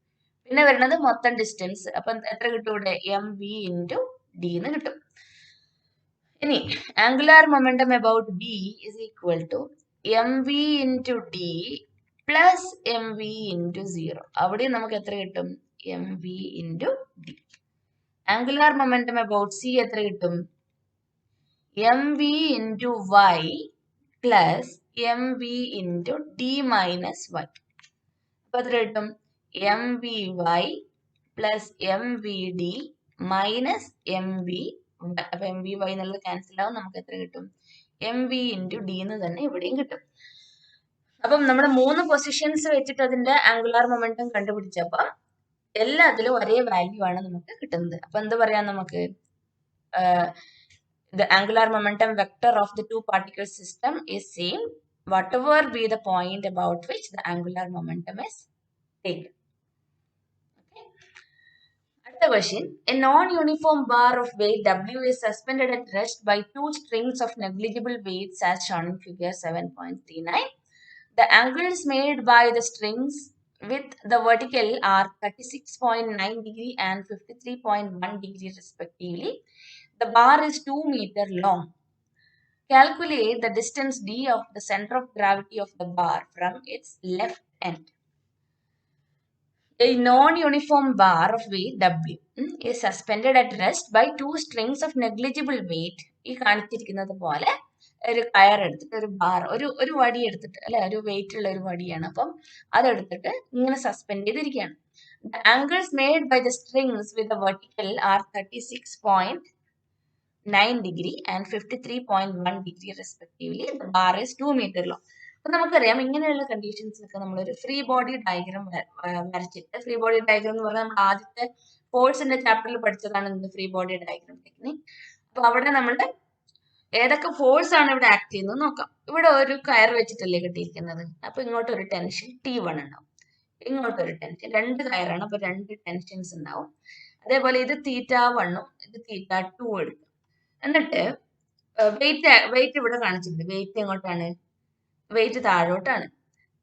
പിന്നെ വരുന്നത് മൊത്തം ഡിസ്റ്റൻസ്, അപ്പം എത്ര കിട്ടും ഇവിടെ, എം വി ഇൻറ്റു ഡി എന്ന് കിട്ടും. ഇനി angular momentum about B is equal to m v into d plus m v into 0. അവിടെയും നമുക്ക് എത്ര കിട്ടും, m v into d. Angular momentum about C എത്ര കിട്ടും, mv into y plus mv into d minus y. അപ്പൊ അത് കിട്ടും mvy plus mvd minus mv. അപ്പൊ mvy എന്നുള്ളത് ക്യാൻസൽ ആവും. നമുക്ക് എത്ര കിട്ടും? mv into d എന്ന് തന്നെ ഇവിടെയും കിട്ടും. അപ്പം നമ്മുടെ 3 പൊസിഷൻസ് വെച്ചിട്ട് അതിന്റെ ആംഗുലാർ മൊമെന്റം കണ്ടുപിടിച്ചപ്പോ എല്ലാത്തിലും ഒരേ വാല്യൂ ആണ് നമുക്ക് കിട്ടുന്നത്. അപ്പൊ എന്ത് പറയാം നമുക്ക്? The angular momentum vector of the two particle system is same whatever be the point about which the angular momentum is taken. Okay. Another question. A non-uniform bar of weight W is suspended at rest by two strings of negligible weights as shown in figure 7.39. The angles made by the strings with the vertical are 36.9 degree and 53.1 degree respectively. The bar is 2 meters long. Calculate the distance d of the center of gravity of the bar from its left end. A non-uniform bar of weight W is suspended at rest by two strings of negligible weight. ഈ കാണിച്ചിരിക്കുന്നത് പോലെ ഒരു കയർ എടുത്തിട്ട് ഒരു bar ഒരു വടി എടുത്തിട്ട് അല്ലെ, ഒരു വെയിറ്റ് ഉള്ള ഒരു വടിയാണ്. അപ്പം അതെടുത്തിട്ട് ഇങ്ങനെ സസ്പെൻഡ് ചെയ്തിരിക്കുകയാണ്. The angles made by the strings with the vertical are 36.9 degree and 53.1 degree respectively. The bar is 2 meter long. അപ്പൊ നമുക്കറിയാം ഇങ്ങനെയുള്ള കണ്ടീഷൻസിലൊക്കെ നമ്മളൊരു ഫ്രീ ബോഡി ഡയഗ്രാം വരച്ചിട്ട്, ഫ്രീ ബോഡി ഡയഗ്രാം എന്ന് പറഞ്ഞാൽ നമ്മൾ ആദ്യത്തെ ഫോഴ്സിന്റെ ചാപ്റ്ററിൽ പഠിച്ചതാണ് ഫ്രീ ബോഡി ഡയഗ്രാം ടെക്നിക്. അപ്പൊ അവിടെ നമ്മളുടെ ഏതൊക്കെ ഫോഴ്സ് ആണ് ഇവിടെ ആക്ട് ചെയ്യുന്നത് നോക്കാം. ഇവിടെ ഒരു കയർ വെച്ചിട്ടല്ലേ കെട്ടിയിരിക്കുന്നത്. അപ്പൊ ഇങ്ങോട്ടൊരു ടെൻഷൻ T1 ഉണ്ടാവും, ഇങ്ങോട്ടൊരു ടെൻഷൻ, രണ്ട് കയറാണ്, അപ്പൊ രണ്ട് ടെൻഷൻസ് ഉണ്ടാവും. അതേപോലെ ഇത് θ1 ഇത് θ2 എടുക്കും. എന്നിട്ട് വെയിറ്റ് ഇവിടെ കാണിച്ചിട്ടുണ്ട്. വെയിറ്റ് എങ്ങോട്ടാണ്? വെയിറ്റ് താഴോട്ടാണ്.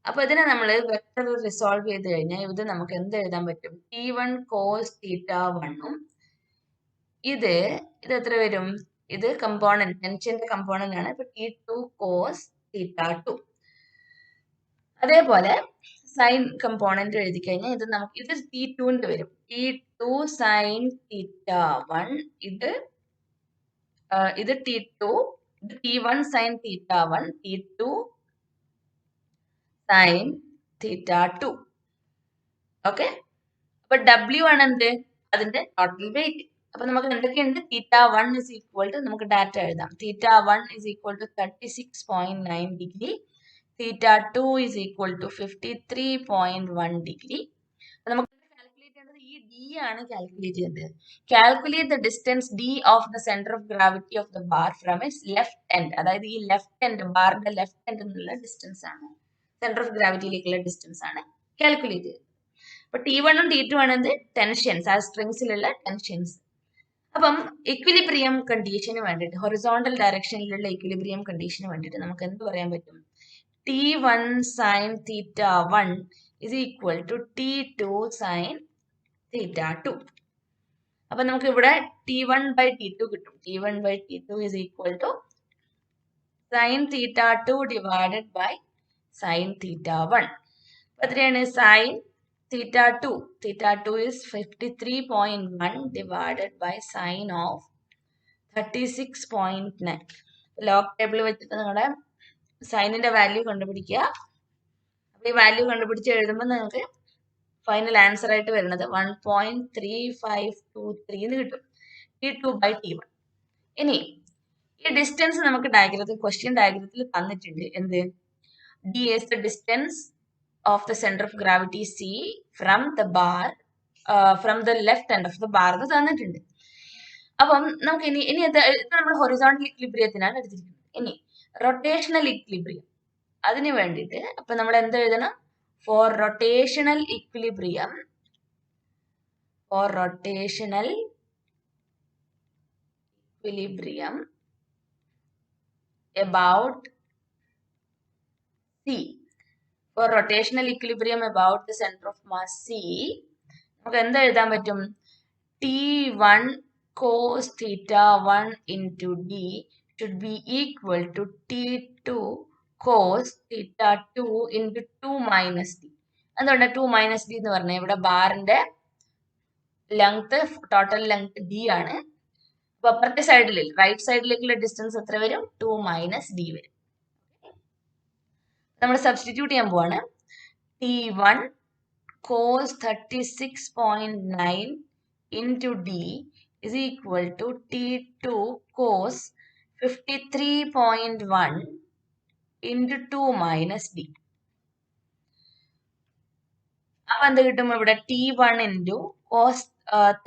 അപ്പൊ ഇതിനെ നമ്മൾ വെക്ടർ റിസോൾവ് ചെയ്ത് കഴിഞ്ഞാൽ ഇത് നമുക്ക് എന്ത് എഴുതാൻ പറ്റും? T1 cos θ1 ഇത് എത്ര വരും? ഇത് കമ്പോണന്റ്, ടെൻഷന്റെ കമ്പോണന്റ് ആണ്. ഇപ്പൊ T2 cos θ2. അതേപോലെ സൈൻ കമ്പോണന്റ് എഴുതി കഴിഞ്ഞാൽ ഇത് നമുക്ക് ഇത് T2ന്റെ വരും. T2 sin θ1 ഇത് T2, T1 sin θ1, T2 sin θ2. Okay. അപ്പൊ W ആണ് എന്ത്? അതിന്റെ ടോട്ടൽ വെയിറ്റ്. അപ്പൊ നമുക്ക് എന്തൊക്കെയുണ്ട്? θ1 is equal to, നമുക്ക് ഡാറ്റ എഴുതാം. θ1 is equal to 36.9 degree, θ2 is equal to 53.1 degree. അപ്പൊ നമുക്ക് കാൽക്കുലേറ്റ് ചെയ്യേണ്ടത് ഈ D ആണ് കാൽക്കുലേറ്റ് ചെയ്യേണ്ടത്. Calculate the distance D of the centre of gravity of the bar from it's left end. അതായത് ഈ ലെഫ്റ്റ് എൻഡ്, ബാറിന്റെ ലെഫ്റ്റ് എൻഡ് എന്നുള്ള ഡിസ്റ്റൻസ് ആണ്, സെന്റർ ഓഫ് ഗ്രാവിറ്റിയിലേക്കുള്ള ഡിസ്റ്റൻസ് ആണ് കാൽക്കുലേറ്റ് ചെയ്തത്. അപ്പൊ T1 ഉം T2 ആണ് എന്ത്? ടെൻഷൻസ്, ആ സ്ട്രിങ്സിലുള്ള ടെൻഷൻസ്. അപ്പം ഇക്വിലിബ്രിയം കണ്ടീഷന് വേണ്ടിയിട്ട്, ഹൊറിസോണ്ടൽ ഡയറക്ഷനിലുള്ള ഇക്വിലിബ്രിയം കണ്ടീഷന് വേണ്ടിയിട്ട് നമുക്ക് എന്ത് പറയാൻ പറ്റും? T1 sin θ1 is equal to T2 sin θ2. അപ്പൊ നമുക്ക് ഇവിടെ T1 by T2 കിട്ടും. T1 by T2 is equal to sin θ2 divided by sin θ1. അപ്പൊ എത്രയാണ്? sin θ2. θ2 is 53.1 divided by sin of 36.9. Log table വെച്ചിട്ട് നിങ്ങളുടെ സൈനിന്റെ വാല്യൂ കണ്ടുപിടിക്കുക. അപ്പൊ ഈ വാല്യൂ കണ്ടുപിടിച്ച് എഴുതുമ്പോൾ നിങ്ങൾക്ക് ഫൈനൽ ആൻസർ ആയിട്ട് വരുന്നത് 1.3523 എന്ന് കിട്ടും. T2 by T1. ഇനി ഈ ഡിസ്റ്റൻസ് നമുക്ക് ഡയഗ്രത്തിൽ, ക്വസ്റ്റ്യൻ ഡയഗ്രത്തിൽ തന്നിട്ടുണ്ട്. എന്ത്? D is the distance of the center of gravity C from the bar, from the left end of the bar എന്ന് തന്നിട്ടുണ്ട്. അപ്പം നമുക്ക് ഇനി ഇത് നമ്മൾ ഹൊറിസോണ്ടൽ ഇക്വിലിബ്രിയത്തിനാണ് എടുത്തിരിക്കുന്നത്. ഇനി റൊട്ടേഷണൽ ഇക്വിലിബ്രിയം, അതിന് വേണ്ടിയിട്ട് അപ്പൊ നമ്മൾ എന്ത് എഴുതണം? For rotational equilibrium, about C, for rotational equilibrium about the center of mass C, നമുക്ക് എന്ത് എഴുതാൻ പറ്റും? T1 cos θ1 into D should be equal to T2 cos θ2 into 2 minus D. എന്തുകൊണ്ട് 2 minus D എന്ന് പറഞ്ഞാൽ ഇവിടെ ബാറിന്റെ ലെങ്ത്, ടോട്ടൽ ലെങ്ത് D ആണ്. അപ്പുറത്തെ സൈഡിൽ റൈറ്റ് സൈഡിലേക്കുള്ള ഡിസ്റ്റൻസ് എത്ര വരും? 2 മൈനസ് ഡി വരും. നമ്മൾ സബ്സ്റ്റിറ്റ്യൂട്ട് ചെയ്യാൻ പോവാണ്. T1 cos 36.9 into D is equal to T2 cos 53.1 into 2 minus D. അപ്പൊ എന്ത് കിട്ടും? ഇവിടെ T1 into cos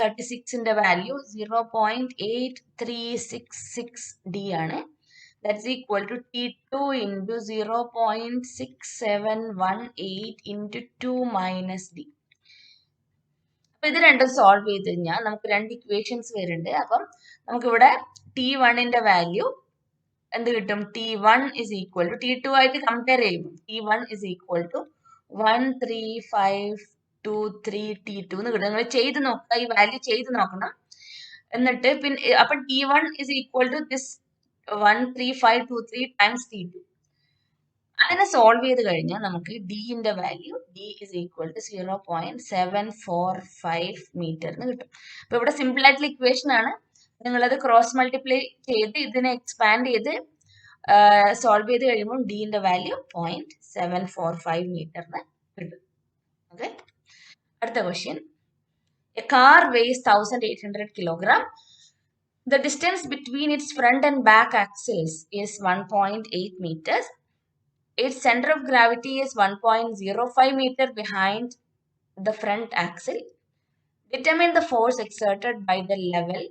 36ന്റെ വാല്യൂ 0.8366 D ആണ്. That's equal to T2 into 0.6718 into 2 minus D. അപ്പൊ ഇത് രണ്ടും സോൾവ് ചെയ്ത് കഴിഞ്ഞാൽ നമുക്ക് രണ്ട് ഇക്വേഷൻസ് വരുന്നുണ്ട്. അപ്പം നമുക്കിവിടെ T1ന്റെ വാല്യൂ എന്ത് കിട്ടും? T1 is equal to T2 ആയിട്ട് കമ്പയർ ചെയ്യുമ്പോൾ T1 is equal to 13523 T2 എന്ന് കിട്ടും. നിങ്ങൾ ചെയ്ത് നോക്കുക, ഈ വാല്യൂ ചെയ്ത് നോക്കണം. എന്നിട്ട് പിന്നെ അപ്പൊ T1 is equal to this 13523 times T2. അതിനെ സോൾവ് ചെയ്ത് കഴിഞ്ഞാൽ നമുക്ക് ഡിന്റെ value D is equal to 0.745 metre എന്ന് കിട്ടും. അപ്പൊ ഇവിടെ സിമ്പിൾ ആയിട്ടുള്ള ഇക്വേഷൻ ആണ്. നിങ്ങളത് ക്രോസ് മൾട്ടിപ്ലൈ ചെയ്ത് ഇതിനെ എക്സ്പാൻഡ് ചെയ്ത് സോൾവ് ചെയ്ത് കഴിയുമ്പോൾ ഡിന്റെ വാല്യൂ 0.745 മീറ്ററിന് കിട്ടും. ഓക്കെ, അടുത്ത question. A car weighs 1800 kilogram. The distance between its front and back axles is 1.8 meters. Its center of gravity is 1.05 meter behind the front axle. Determine the force exerted by the level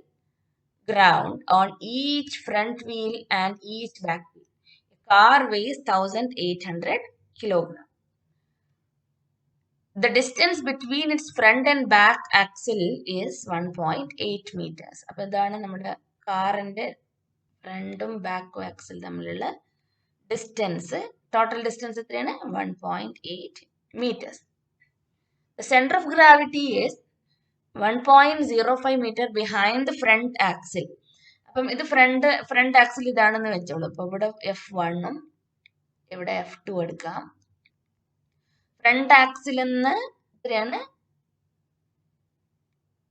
ground on each front wheel and each back wheel. A car weighs 1800 kilogram. The distance between its front and back axle is 1.8 meters. അപ്പോൾ ഇതാണ് നമ്മുടെ കാറിന്റെ ഫ്രണ്ടും ബാക്കും axle തമ്മിലുള്ള distance. Total distance എത്രയാണ്? 1.8 meters. The center of gravity is 1.05 meter behind the front axle. അപ്പം ഇത് ഫ്രണ്ട് ആക്സിൽ ഇതാണെന്ന് വെച്ചോളൂ. അപ്പൊ ഇവിടെ F1ഉം ഇവിടെ F2 എടുക്കാം. ഫ്രണ്ട് ആക്സിൽ നിന്ന് എത്രയാണ്?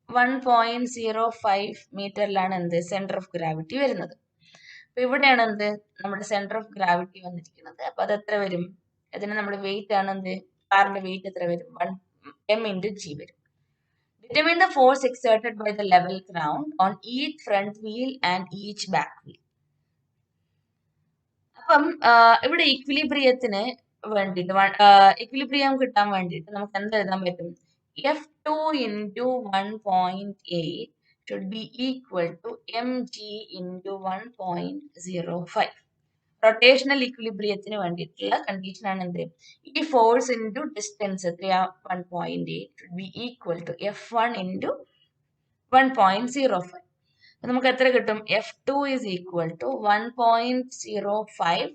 1.05 മീറ്ററിലാണ് എന്ത് സെന്റർ ഓഫ് ഗ്രാവിറ്റി വരുന്നത്. അപ്പൊ ഇവിടെയാണ് എന്ത് നമ്മുടെ സെന്റർ ഓഫ് ഗ്രാവിറ്റി വന്നിരിക്കുന്നത്. അപ്പൊ അത് എത്ര വരും? അതിന് നമ്മുടെ വെയിറ്റ് ആണ് എന്ത്, കാറിന്റെ വെയിറ്റ് എത്ര വരും? 1 m/g വരും. Determine the force exerted by the level ground on each front wheel and each back wheel. അപ്പം ഇവിടെ ഇക്വിലിബ്രിയത്തിന് വേണ്ടിയിട്ട് ഇക്വിലിബ്രിയം കിട്ടാൻ വേണ്ടിയിട്ട് നമുക്ക് എന്ത് എഴുതാൻ പറ്റും? F2 into 1.8 should be equal to mg into 1.05. Rotational ഇക്വിലിബ്രിയത്തിന് വേണ്ടിയിട്ടുള്ള കണ്ടീഷൻ ആണ് എന്ത്? ഈ ഫോഴ്സ് ഇൻറ്റു ഡിസ്റ്റൻസ് എത്രയാ? 1.8 should be equal to F1 into 1.05. നമുക്ക് എത്ര കിട്ടും? F2 is equal to 1.05.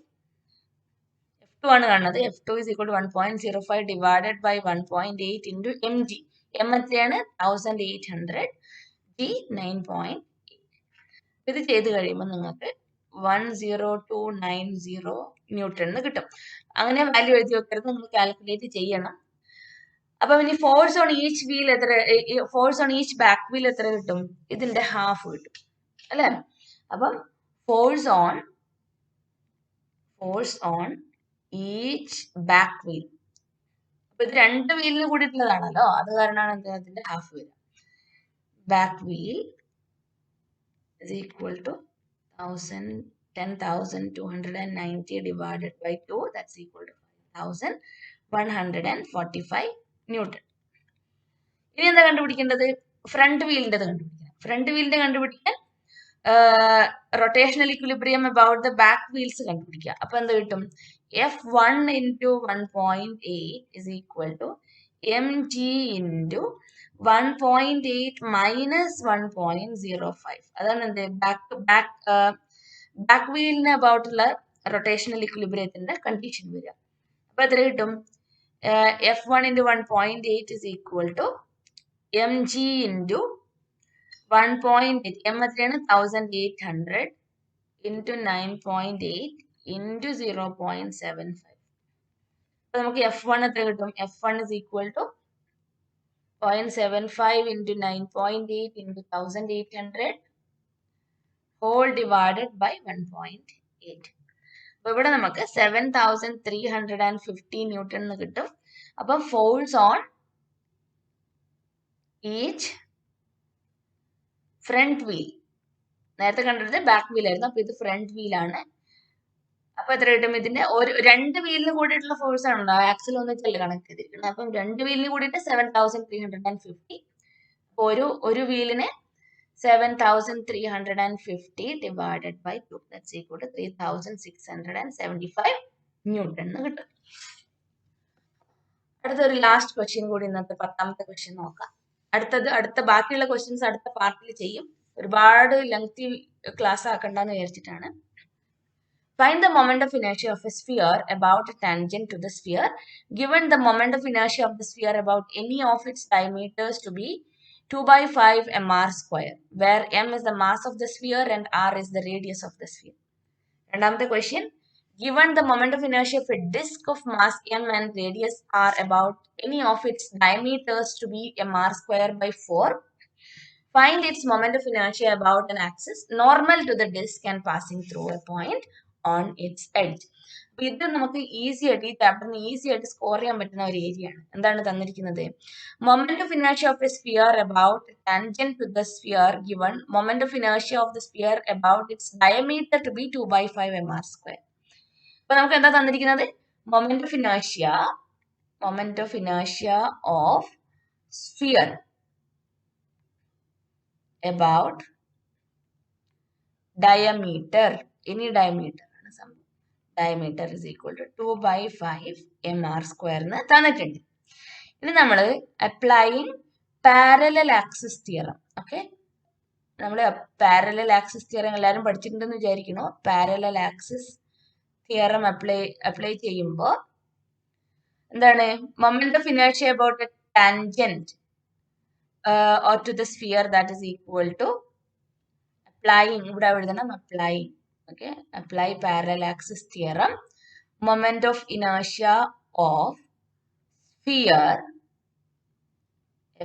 F2 ആണ് കാണുന്നത്. F2 is equal to 1.05 divided by 1.8 into mg. m എത്രയാണ്? 1800. g 9.8. ഇത് ചെയ്ത് കഴിയുമ്പോൾ നിങ്ങൾക്ക് 10290 ന്യൂട്ടൺ എന്ന് കിട്ടും. അങ്ങനെ വാല്യൂ എഴുതി വെക്കരുത്, നിങ്ങൾ കാൽക്കുലേറ്റ് ചെയ്യണം. അപ്പൊ ഇനി ഫോഴ്സ് ഓൺ ഈച്ച് വീൽ എത്ര, force on each back wheel എത്ര കിട്ടും? ഇതിന്റെ ഹാഫ് കിട്ടും അല്ലെ? അപ്പം force on each back wheel, അപ്പൊ ഇത് രണ്ട് വീലിന് കൂടിയിട്ടുള്ളതാണല്ലോ, അത് കാരണമാണ് എന്ത് അതിന്റെ ഹാഫ് വരിക. Back wheel is equal to 10,290 divided by 2, that's equal to 5,145 newton. ഇനി എന്താ കണ്ടുപിടിക്കേണ്ടത്? ഫ്രണ്ട് വീലിന്റെ കണ്ടുപിടിക്കണം. ഫ്രണ്ട് വീലിന്റെ കണ്ടുപിടിക്കാൻ rotational equilibrium about the back wheels കണ്ടുപിടിക്കുക. അപ്പൊ എന്ത് കിട്ടും? F1 into 1.8 is equal to mg into 1.8 minus 1.05. അതാണ് എന്ത് ബാക്ക് വീലിന് അബൌട്ട് ഉള്ള റൊട്ടേഷണൽ ഇക്വിലിബ്രിയത്തിന്റെ കണ്ടീഷൻ വരിക. അപ്പൊ എത്ര കിട്ടും? F1 into 1.8 is equal to mg into 1.8, m എത്രയാണ്? 1800 into 9.8 into 0.75. അപ്പൊ നമുക്ക് F1 എത്ര കിട്ടും? F1 is equal to 0.75 into 9.8 into 1800 whole divided by 1.8. അപ്പൊ ഇവിടെ നമുക്ക് 7350 ന്യൂട്ടൺ എന്ന് കിട്ടും. അപ്പൊ force on each front wheel, നേരത്തെ കണ്ടിട്ട് ബാക്ക് വീൽ ആയിരുന്നു, അപ്പൊ ഇത് ഫ്രണ്ട് വീലാണ്. അപ്പൊ എത്ര കിട്ടും? ഇതിന്റെ ഒരു 2 വീലിന് കൂടിയിട്ടുള്ള ഫോഴ്സ് ആണല്ലോ, ആക്സിൽ ഒന്നിച്ചല്ലേ കണക്ട് ചെയ്തിരിക്കുന്നത്. അപ്പം 2 വീലിന് കൂടിയിട്ട് 7350. അപ്പൊ ഒരു വീലിന് 7350 divided by 2, that's equal to 3675 newton എന്ന് കിട്ടും. അടുത്തൊരു ലാസ്റ്റ് ക്വസ്റ്റ്യൻ കൂടി, ഇന്നത്തെ 10ാമത്തെ ക്വസ്റ്റ്യൻ നോക്കാം. അടുത്ത ബാക്കിയുള്ള ക്വസ്റ്റ്യൻസ് അടുത്ത പാർട്ടിൽ ചെയ്യും. ഒരുപാട് ലെങ്തി ക്ലാസ് ആക്കണ്ടെന്ന് വിചാരിച്ചിട്ടാണ്. Find the moment of inertia of a sphere about a tangent to the sphere, given the moment of inertia of the sphere about any of its diameters to be 2/5 mr square, where m is the mass of the sphere and r is the radius of the sphere. രണ്ടാമത്തെ question, given the moment of inertia of a disk of mass m and radius r about any of its diameters to be mr square by 4, find its moment of inertia about an axis normal to the disk and passing through a point on its edge. അപ്പൊ ഇത് നമുക്ക് easy ആയിട്ട്, ഈ ചാപ്റ്ററിന് easy ആയിട്ട് score ചെയ്യാൻ പറ്റുന്ന ഒരു area ആണ്. എന്താണ് തന്നിരിക്കുന്നത്? Moment of inertia of a sphere about tangent to the sphere given moment of inertia of the sphere about its diameter to be 2/5 mr square. അപ്പൊ നമുക്ക് എന്താ തന്നിരിക്കുന്നത്? Moment of inertia of sphere about diameter, any diameter ആണ് സംഭവം. Diameter is equal to 2/5 mr square എന്ന് തന്നിട്ടുണ്ട്. ഇനി നമ്മൾ applying parallel axis theorem. Okay, നമ്മൾ പാരലൽ ആക്സിസ് തിയറം എല്ലാവരും പഠിച്ചിട്ടുണ്ടെന്ന് വിചാരിക്കുന്നു. പാരലൽ ആക്സിസ് തിയറം അപ്ലൈ ചെയ്യുമ്പോൾ എന്താണ്? Moment of inertia about A tangent or to the sphere, that is equal to applying, ഇവിടെ എഴുതണം applying, okay, apply parallel axis theorem, moment of inertia of sphere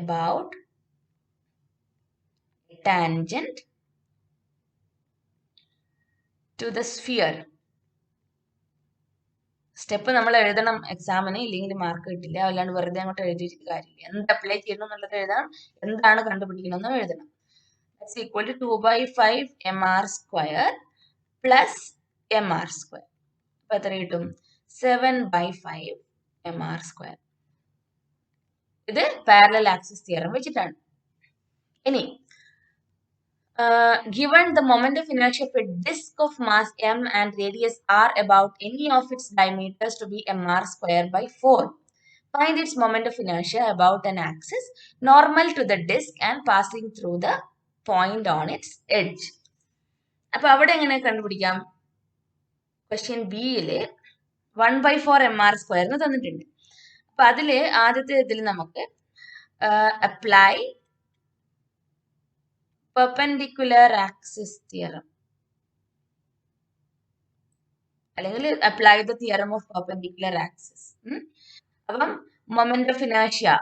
about tangent to the sphere. Step നമ്മൾ എഴുതണം എക്സാമിന്, ഇല്ലെങ്കിൽ mark കിട്ടില്ല. അല്ലാണ്ട് വെറുതെ അങ്ങോട്ട് എഴുതിയിട്ട് കാര്യമില്ല. എന്ത് അപ്ലൈ ചെയ്യണം എന്നുള്ളത് എഴുതണം, എന്താണ് കണ്ടുപിടിക്കണമെന്നും എഴുതണം. That's equal to 2/5 mr square plus mr square. അപ്പൊ എത്ര കിട്ടും? 7/5 mr square. ഇത് പാരലൽ ആക്സിസ് തിയറം വെച്ചിട്ടാണ്. ഇനി given the moment of inertia of a disk of mass m and radius r about any of its diameters to be mr square by 4, find its moment of inertia about an axis normal to the disk and passing through the point on its edge. അപ്പൊ അവിടെ എങ്ങനെ കണ്ടുപിടിക്കാം? Question ബിയില് 1/4 mr square എന്ന് തന്നിട്ടുണ്ട്. അപ്പൊ അതില് ആദ്യത്തെ ഇതിൽ നമുക്ക് അപ്ലൈ perpendicular axis theorem, അല്ലെങ്കിൽ apply the theorem of perpendicular axis. അപ്പം moment of inertia,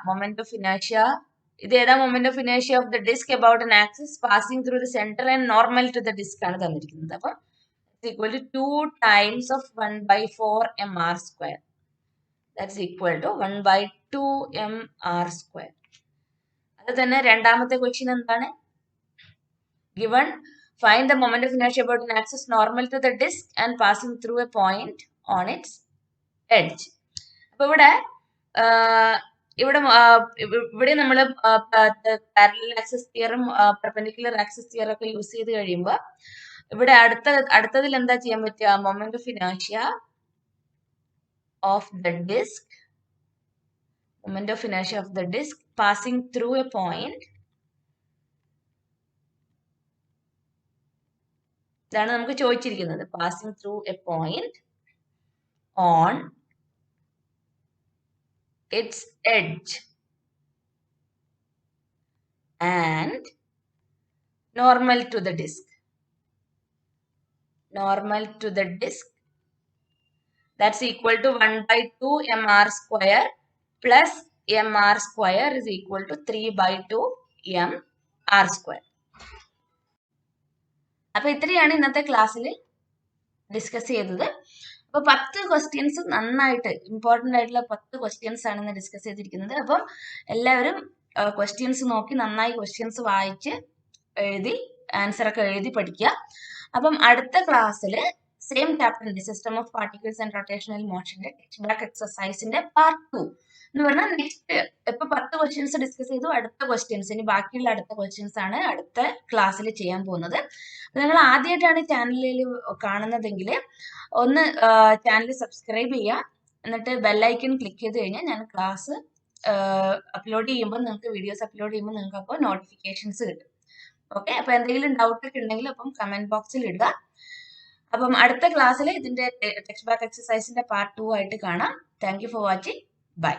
ഇത് ഏതാ? moment of inertia of the disk about an axis passing through the center and normal to the disk ആണ് തന്നിരിക്കുന്നത്. അപ്പം it's equal to 2 times of 1/4 mr square. That's equal to 1/2 mr square. അത് തന്നെ രണ്ടാമത്തെ question എന്താണ്? Given, find the moment of inertia about an axis normal to the disk and passing through a point on its edge. അപ്പൊ ഇവിടെ നമ്മൾ parallel axis തിയറും perpendicular axis തിയറും ഒക്കെ യൂസ് ചെയ്ത് കഴിയുമ്പോൾ ഇവിടെ അടുത്തതിൽ എന്താ ചെയ്യാൻ പറ്റുക? Moment of inertia of the disc passing through a point, ഇതാണ് നമുക്ക് ചോദിച്ചിരിക്കുന്നത്. Passing through a point on its edge and normal to the disc. That's equal to 1/2 mr square plus mr square is equal to 3/2 mr square. അപ്പൊ ഇത്രയാണ് ഇന്നത്തെ ക്ലാസ്സിൽ discuss ചെയ്തത്. അപ്പൊ 10 questions നന്നായിട്ട് ഇമ്പോർട്ടന്റ് ആയിട്ടുള്ള 10 ക്വസ്റ്റ്യൻസ് ആണ് ഇന്ന് ഡിസ്കസ് ചെയ്തിരിക്കുന്നത്. അപ്പം എല്ലാവരും ക്വസ്റ്റ്യൻസ് നോക്കി നന്നായി ക്വസ്റ്റ്യൻസ് വായിച്ച് എഴുതി ആൻസർ ഒക്കെ എഴുതി പഠിക്കുക. അപ്പം അടുത്ത ക്ലാസ്സിൽ സെയിം ചാപ്റ്ററിന്റെ system of particles and rotational മോഷന്റെ ടെക്സ്റ്റ് ബാക്ക് എക്സസൈസിന്റെ പാർട്ട് 2 എന്ന് പറഞ്ഞാൽ നെക്സ്റ്റ് ഇപ്പൊ 10 ക്വസ്റ്റ്യൻസ് ഡിസ്കസ് ചെയ്തു. അടുത്ത ക്വസ്റ്റ്യൻസ് ഇനി ബാക്കിയുള്ള അടുത്ത ക്വസ്റ്റ്യൻസ് ആണ് അടുത്ത ക്ലാസ്സിൽ ചെയ്യാൻ പോകുന്നത്. നിങ്ങൾ ആദ്യമായിട്ടാണ് ചാനലിൽ കാണുന്നതെങ്കിൽ ഒന്ന് ചാനൽ സബ്സ്ക്രൈബ് ചെയ്യുക. എന്നിട്ട് ബെല്ലൈക്കൺ ക്ലിക്ക് ചെയ്ത് കഴിഞ്ഞാൽ ഞാൻ ക്ലാസ് അപ്ലോഡ് ചെയ്യുമ്പോൾ നിങ്ങൾക്ക് വീഡിയോസ് അപ്ലോഡ് ചെയ്യുമ്പോൾ നിങ്ങൾക്ക് അപ്പോൾ നോട്ടിഫിക്കേഷൻസ് കിട്ടും. ഓക്കെ, അപ്പൊ എന്തെങ്കിലും ഡൗട്ട് ഒക്കെ ഉണ്ടെങ്കിൽ അപ്പം കമന്റ് ബോക്സിൽ ഇടുക. അപ്പം അടുത്ത ക്ലാസ്സിൽ ഇതിന്റെ ടെക്സ്റ്റ് ബാക്ക് എക്സസൈസിന്റെ പാർട്ട് 2 ആയിട്ട് കാണാം. Thank you for watching. By.